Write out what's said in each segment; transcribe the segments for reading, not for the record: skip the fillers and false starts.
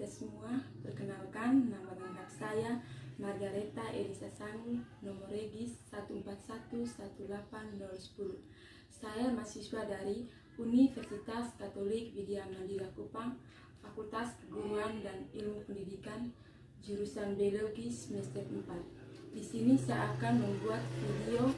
kita semua, perkenalkan nama lengkap saya Margareta Elisa Sangu, nomor regis 14118010. Saya mahasiswa dari Universitas Katolik Widya Mandira Kupang, Fakultas Keguruan dan Ilmu Pendidikan, jurusan Biologi semester 4. Di sini saya akan membuat video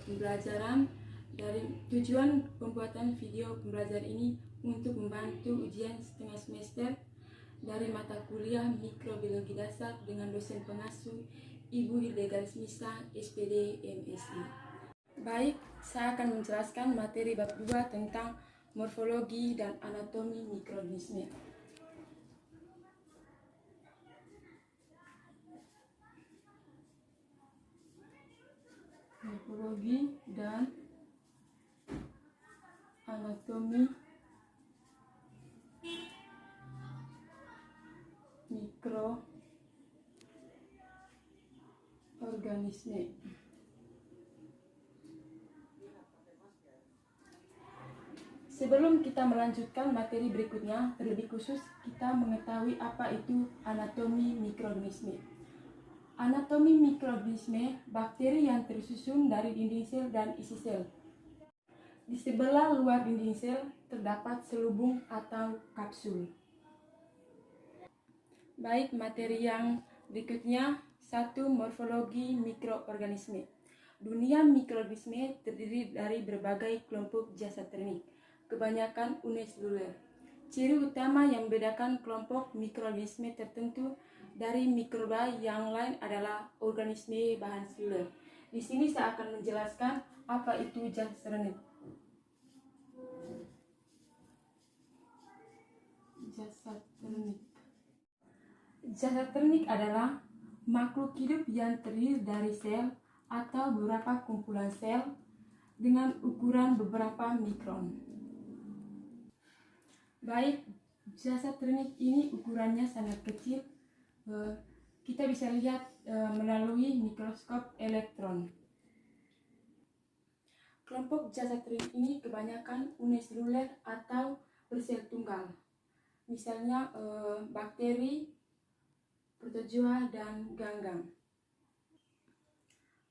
pembelajaran. Dari tujuan pembuatan video pembelajaran ini untuk membantu ujian setengah semester dari mata kuliah Mikrobiologi Dasar dengan dosen pengasuh Ibu Hilda Smisa, SPD, MSI. Baik, saya akan menjelaskan materi bab 2 tentang morfologi dan anatomi mikroorganisme. Morfologi dan anatomi mikroorganisme. Sebelum kita melanjutkan materi berikutnya, terlebih khusus kita mengetahui apa itu anatomi mikroorganisme. Anatomi mikroorganisme, bakteri yang tersusun dari dinding sel dan isi sel. Di sebelah luar dinding sel terdapat selubung atau kapsul. Baik, materi yang berikutnya, 1. Morfologi mikroorganisme. Dunia mikroorganisme terdiri dari berbagai kelompok jasad termik, kebanyakan uniseluler. Ciri utama yang membedakan kelompok mikroorganisme tertentu dari mikroba yang lain adalah organisme bahan seluler. Di sini saya akan menjelaskan apa itu jasad termik. Jasad termik adalah makhluk hidup yang terdiri dari sel atau beberapa kumpulan sel dengan ukuran beberapa mikron. Baik, jasad termik ini ukurannya sangat kecil. Kita bisa lihat melalui mikroskop elektron. Kelompok jasad termik ini kebanyakan uniseluler atau bersel tunggal. Misalnya bakteri, protozoa, dan ganggang.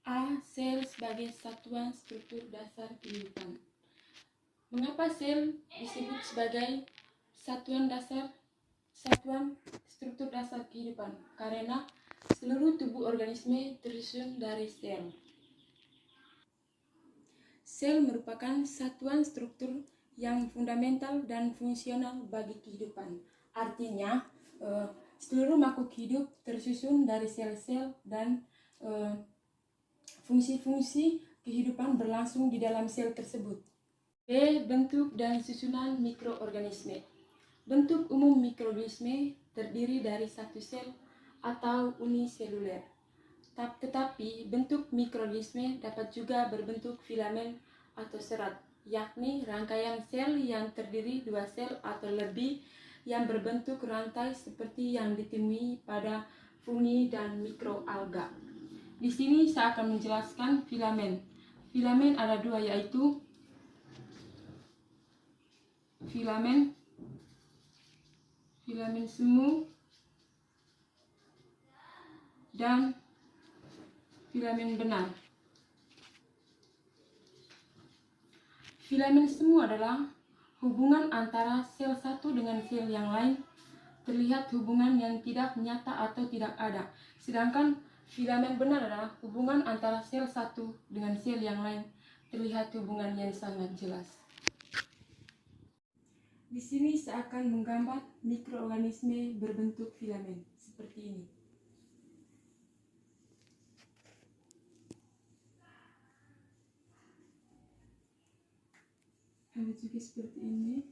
A. Sel sebagai satuan struktur dasar kehidupan. Mengapa sel disebut sebagai satuan struktur dasar kehidupan? Karena seluruh tubuh organisme tersusun dari sel. Sel merupakan satuan struktur yang fundamental dan fungsional bagi kehidupan. Artinya, seluruh makhluk hidup tersusun dari sel-sel dan fungsi-fungsi kehidupan berlangsung di dalam sel tersebut. B. Bentuk dan susunan mikroorganisme. Bentuk umum mikroorganisme terdiri dari satu sel atau uniseluler. Tetapi bentuk mikroorganisme dapat juga berbentuk filamen atau serat, yakni rangkaian sel yang terdiri dua sel atau lebih yang berbentuk rantai seperti yang ditemui pada fungi dan mikroalga. Di sini saya akan menjelaskan filamen. Filamen ada dua, yaitu filamen semu dan filamen benar. Filamen semu adalah hubungan antara sel satu dengan sel yang lain, terlihat hubungan yang tidak nyata atau tidak ada. Sedangkan filamen benar adalah hubungan antara sel satu dengan sel yang lain, terlihat hubungan yang sangat jelas. Di sini saya akan menggambar mikroorganisme berbentuk filamen seperti ini. Ada juga seperti ini.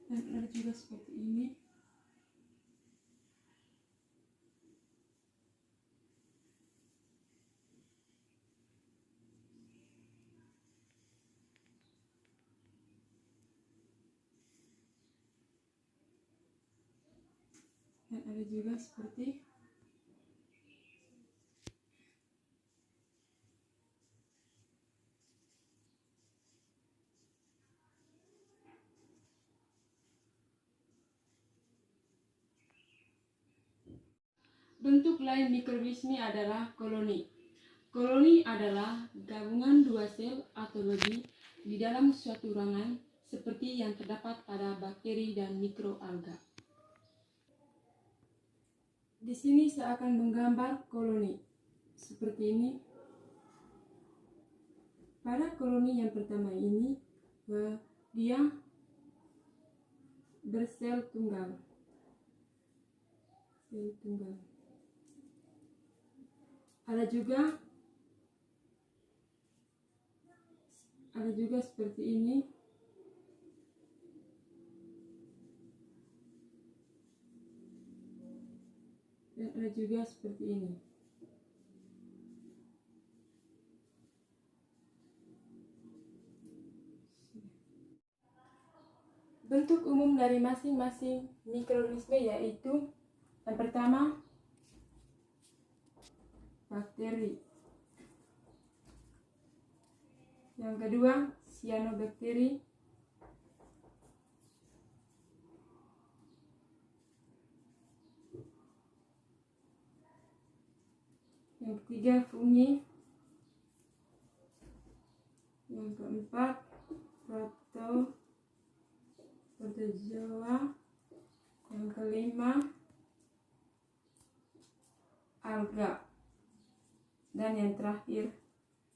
Dan ada juga seperti ini. Dan ada juga seperti bentuk lain mikroorganisme adalah koloni. Koloni adalah gabungan dua sel atau lebih di dalam suatu ruangan seperti yang terdapat pada bakteri dan mikroalga. Di sini saya akan menggambar koloni seperti ini. Pada koloni yang pertama ini, dia bersel tunggal. Sel tunggal. Ada juga seperti ini. Dan ada juga seperti ini. Bentuk umum dari masing-masing mikroorganisme yaitu yang pertama bakteri, yang kedua cyanobacteria, yang ketiga fungi, yang keempat protozoa, yang kelima alga, dan yang terakhir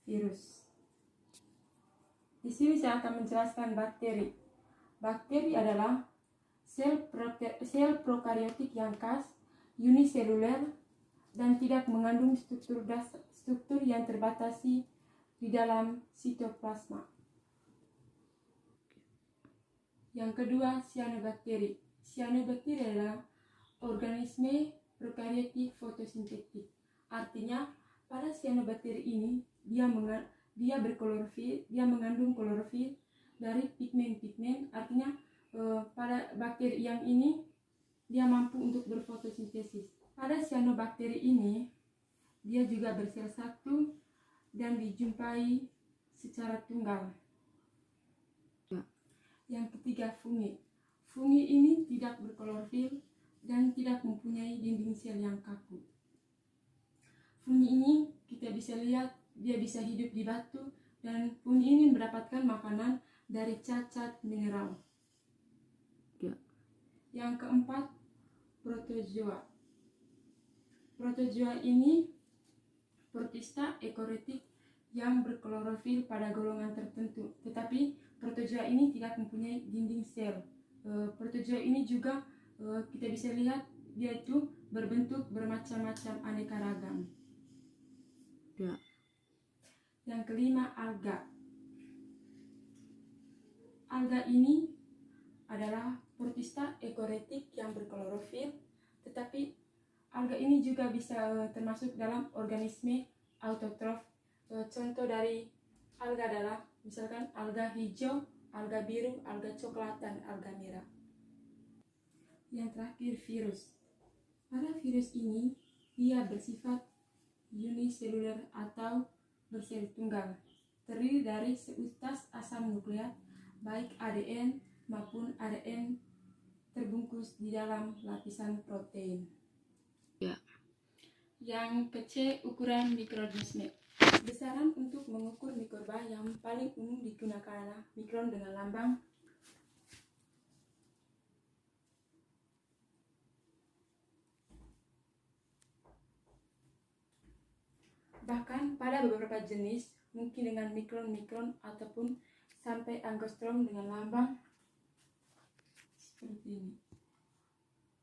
virus. Di sini saya akan menjelaskan bakteri. Bakteri adalah sel prokariotik yang khas, uniseluler, dan tidak mengandung struktur yang terbatasi di dalam sitoplasma. Yang kedua, cyanobacteria. Cyanobacteria adalah organisme prokariotik fotosintetik. Artinya, pada cyanobacteria ini dia mengandung klorofil dari pigmen-pigmen. Artinya pada bakteri yang ini dia mampu untuk berfotosintesis. Pada cyanobacteria ini dia juga bersel satu dan dijumpai secara tunggal. Yang ketiga, fungi. Fungi ini tidak berklorofil dan tidak mempunyai dinding sel yang kaku. Fungi ini kita bisa lihat dia bisa hidup di batu, dan fungi ini mendapatkan makanan dari cacat mineral. Yang keempat, protozoa. Protozoa ini protista eukariotik yang berklorofil pada golongan tertentu, tetapi protozoa ini tidak mempunyai dinding sel. Protozoa ini juga kita bisa lihat dia itu berbentuk bermacam-macam aneka ragam. Yang kelima, alga. Alga ini adalah protista eukariotik yang berklorofil, tetapi alga ini juga bisa termasuk dalam organisme autotrof. Contoh dari alga adalah misalkan alga hijau, alga biru, alga coklat, dan alga merah. Yang terakhir, virus. Pada virus ini dia bersifat uniseluler atau bersel tunggal, terdiri dari seutas asam nukleat baik ADN maupun ARN terbungkus di dalam lapisan protein. Yang kecil, ukuran mikroorganisme. Besaran untuk mengukur mikroba yang paling umum digunakan adalah mikron dengan lambang bahkan pada beberapa jenis mungkin dengan mikron ataupun sampai angstrom dengan lambang seperti ini.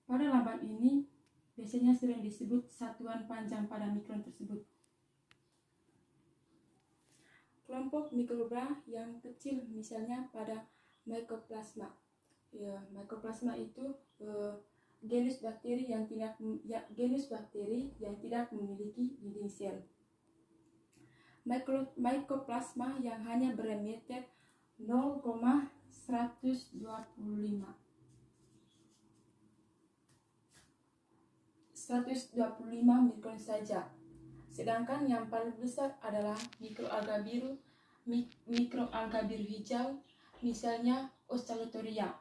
Pada lambang ini biasanya sering disebut satuan panjang pada mikron tersebut. Kelompok mikroba yang kecil misalnya pada Mycoplasma. Mycoplasma itu genus bakteri yang tidak memiliki dinding sel. Mycoplasma yang hanya berdiameter 0,125. 125 mikron saja. Sedangkan yang paling besar adalah mikroalga biru hijau, misalnya Oscillatoria.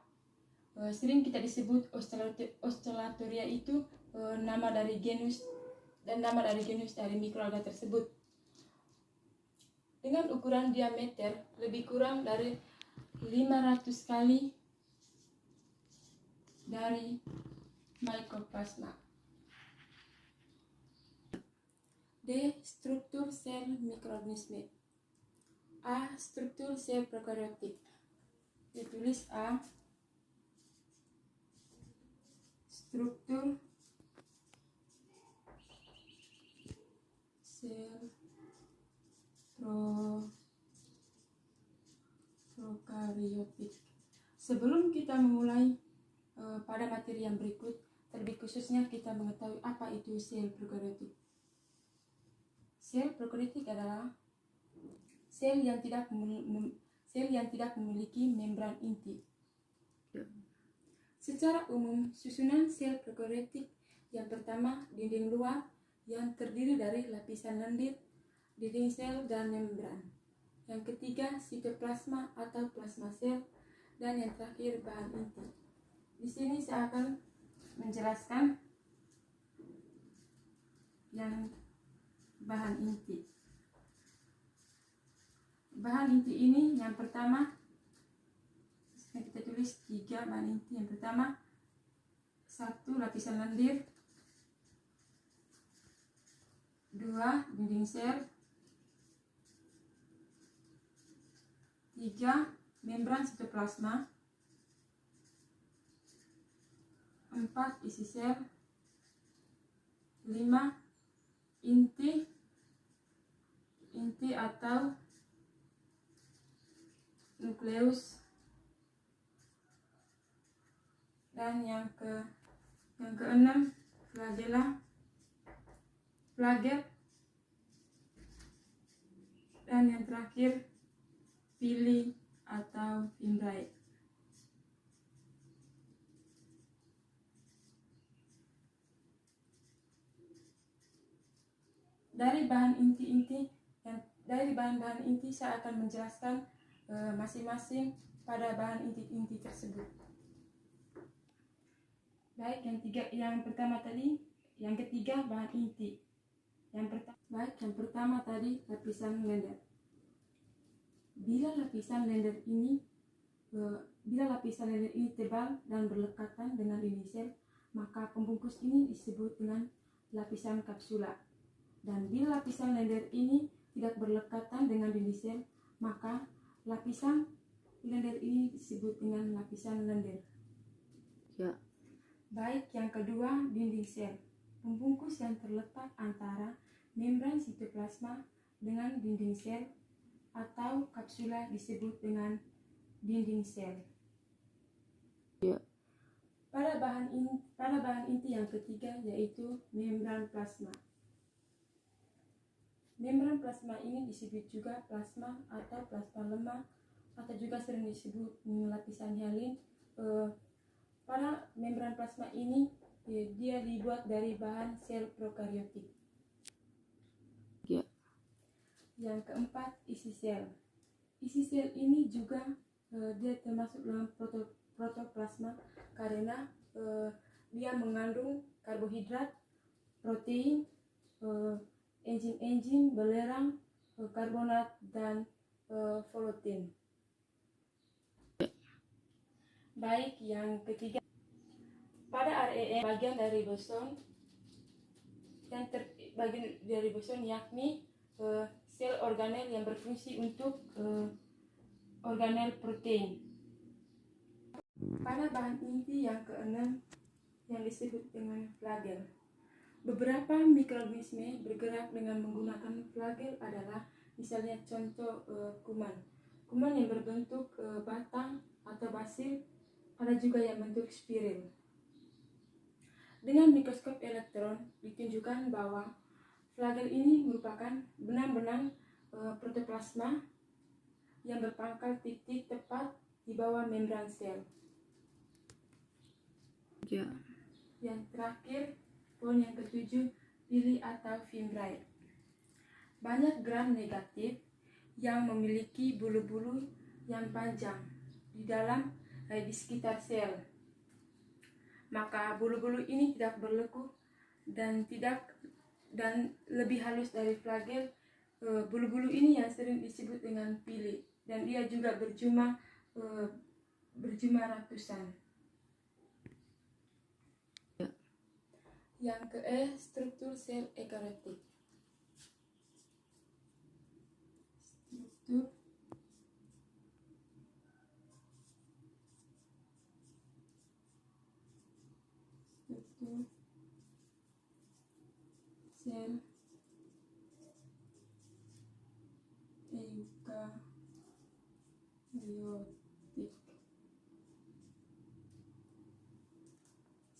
Sering kita disebut Oscillatoria itu nama dari genus dari mikroalga tersebut. Dengan ukuran diameter lebih kurang dari 500 kali dari Mycoplasma. D. Struktur sel mikroorganisme. A. Struktur sel prokaryotik. Ditulis A. Struktur sel prokaryotik. Sebelum kita memulai pada materi yang berikut, terlebih khususnya kita mengetahui apa itu sel prokaryotik. Sel prokaryotik adalah sel yang tidak memiliki membran inti. Secara umum, susunan sel prokaryotik yang pertama dinding luar yang terdiri dari lapisan lendir, dinding sel dan membran. Yang ketiga sitoplasma atau plasma sel, dan yang terakhir bahan inti. Di sini saya akan menjelaskan yang bahan inti. Bahan inti ini yang pertama, kita tulis 3 bahan inti. Yang pertama, 1 lapisan lendir, 2 dinding sel, 3 membran sitoplasma, 4 isi sel, 5 inti atau nukleus, dan yang keenam flagella, flaget, dan yang terakhir pili atau fimbriae. Dari bahan-bahan inti saya akan menjelaskan masing-masing pada bahan inti tersebut. Baik, yang ketiga bahan inti. Yang pertama tadi lapisan lender. Bila lapisan lender ini tebal dan berlekatan dengan dinding sel, maka pembungkus ini disebut dengan lapisan kapsula. Dan bila lapisan lender ini tidak berlekatan dengan dinding sel, maka lapisan lender ini disebut dengan lapisan lender. Ya. Baik, yang kedua dinding sel. Pembungkus yang terletak antara membran sitoplasma dengan dinding sel atau kapsula disebut dengan dinding sel. Ya. Pada bahan inti yang ketiga yaitu membran plasma. Membran plasma ini disebut juga plasma atau plasma lemah, atau juga sering disebut lapisan hyalin. Pada membran plasma ini dia dibuat dari bahan sel prokaryotik. Ya. Yang keempat, isi sel. Isi sel ini juga dia termasuk dalam protoplasma karena dia mengandung karbohidrat, protein, enzim-enzim, belerang, karbonat, dan volutin. Baik, yang ketiga, pada RNA bagian dari boson yakni sel organel yang berfungsi untuk organel protein. Pada bahan inti yang keenam yang disebut dengan flagel. Beberapa mikroorganisme bergerak dengan menggunakan flagel adalah misalnya contoh kuman yang berbentuk batang atau basil, ada juga yang bentuk spiral. Dengan mikroskop elektron ditunjukkan bahwa flagel ini merupakan benang-benang protoplasma yang berpangkal titik tepat di bawah membran sel. Ya. Yang terakhir Poin yang ketujuh, pilih atau fimbriate. Banyak gram negatif yang memiliki bulu-bulu yang panjang di sekitar sel. Maka bulu-bulu ini tidak berlekuh dan lebih halus dari flagel. Bulu-bulu ini yang sering disebut dengan pili, dan ia juga berjumlah ratusan. Yang struktur sel eukariotik. Struktur sel eukariotik.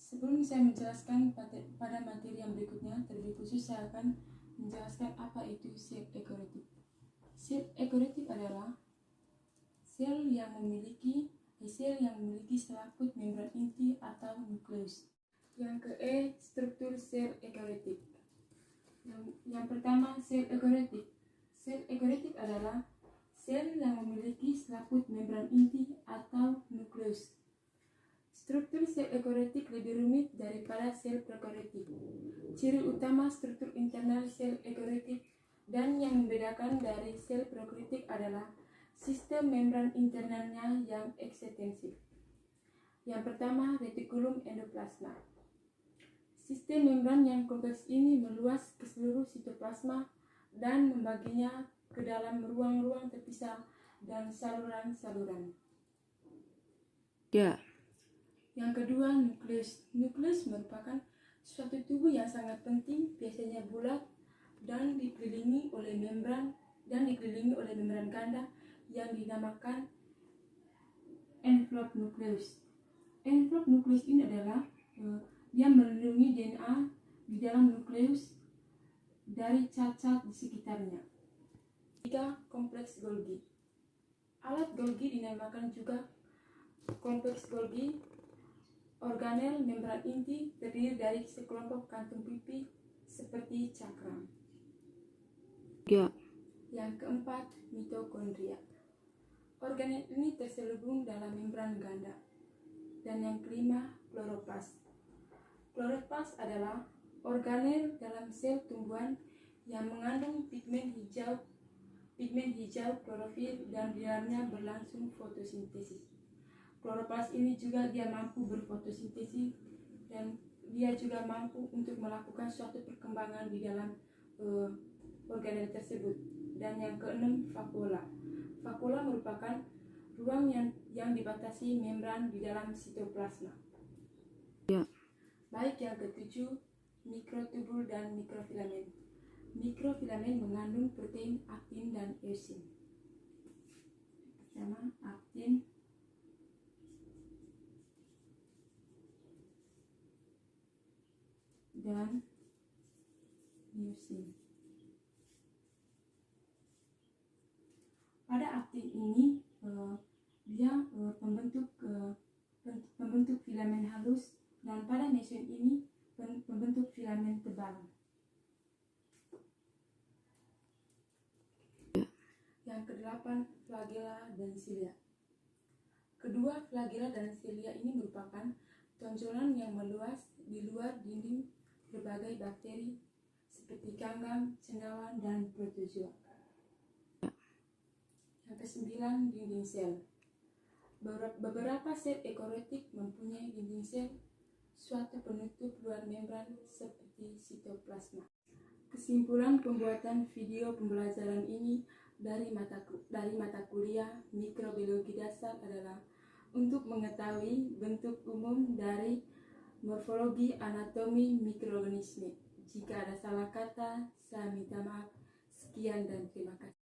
Sebelum saya menjelaskan pada materi yang berikutnya, terlebih khusus saya akan menjelaskan apa itu sel eukariotik. Sel eukariotik adalah sel yang memiliki selaput membran inti atau nukleus. Yang struktur sel eukariotik. Yang pertama, sel eukariotik. Sel eukariotik adalah sel yang memiliki selaput membran inti atau nukleus. Struktur sel eukariotik lebih rumit daripada sel prokariotik. Ciri utama struktur internal sel eukariotik dan yang membedakan dari sel prokariotik adalah sistem membran internalnya yang ekstensif. Yang pertama, retikulum endoplasma. Sistem membran yang kompleks ini meluas ke seluruh sitoplasma dan membaginya ke dalam ruang-ruang terpisah dan saluran-saluran. Ya. Yang kedua, nukleus. Nukleus merupakan suatu tubuh yang sangat penting, biasanya bulat dan dikelilingi oleh membran ganda yang dinamakan envelope nukleus. Envelope nukleus ini adalah yang melindungi DNA di dalam nukleus dari cacat di sekitarnya. Tiga, kompleks Golgi. Alat Golgi dinamakan juga kompleks Golgi. Organel membran inti terdiri dari sekelompok kantung pipi seperti cakram. Ya. Yang keempat, mitokondria. Organel ini terselubung dalam membran ganda. Dan yang kelima, kloroplas. Kloroplas adalah organel dalam sel tumbuhan yang mengandung pigmen hijau klorofil dan di dalamnya berlangsung fotosintesis. Kloroplas ini juga dia mampu berfotosintesis dan dia juga mampu untuk melakukan suatu perkembangan di dalam organel tersebut. Dan yang keenam, vakuola. Vakuola merupakan ruang yang dibatasi membran di dalam sitoplasma. Ya. Baik, yang ketujuh, mikrotubul dan mikrofilamen. Mikrofilamen mengandung protein aktin dan eusin. Pertama, aktin dan eusin. Pada aktin ini dia pembentuk filamen halus, dan pada mesin ini pembentuk filamen tebal. Yang kedelapan, flagella dan cilia. Kedua flagella dan cilia ini merupakan tonjolan yang meluas di luar dinding berbagai bakteri seperti ganggam, cendawan, dan protozoa. Yang kesembilan, dinding sel. Beberapa sel eukariotik mempunyai dinding sel, suatu penutup luar membran seperti sitoplasma. Kesimpulan pembuatan video pembelajaran ini dari mata kuliah mikrobiologi dasar adalah untuk mengetahui bentuk umum dari morfologi anatomi mikroorganisme. Jika ada salah kata, saya minta maaf. Sekian dan terima kasih.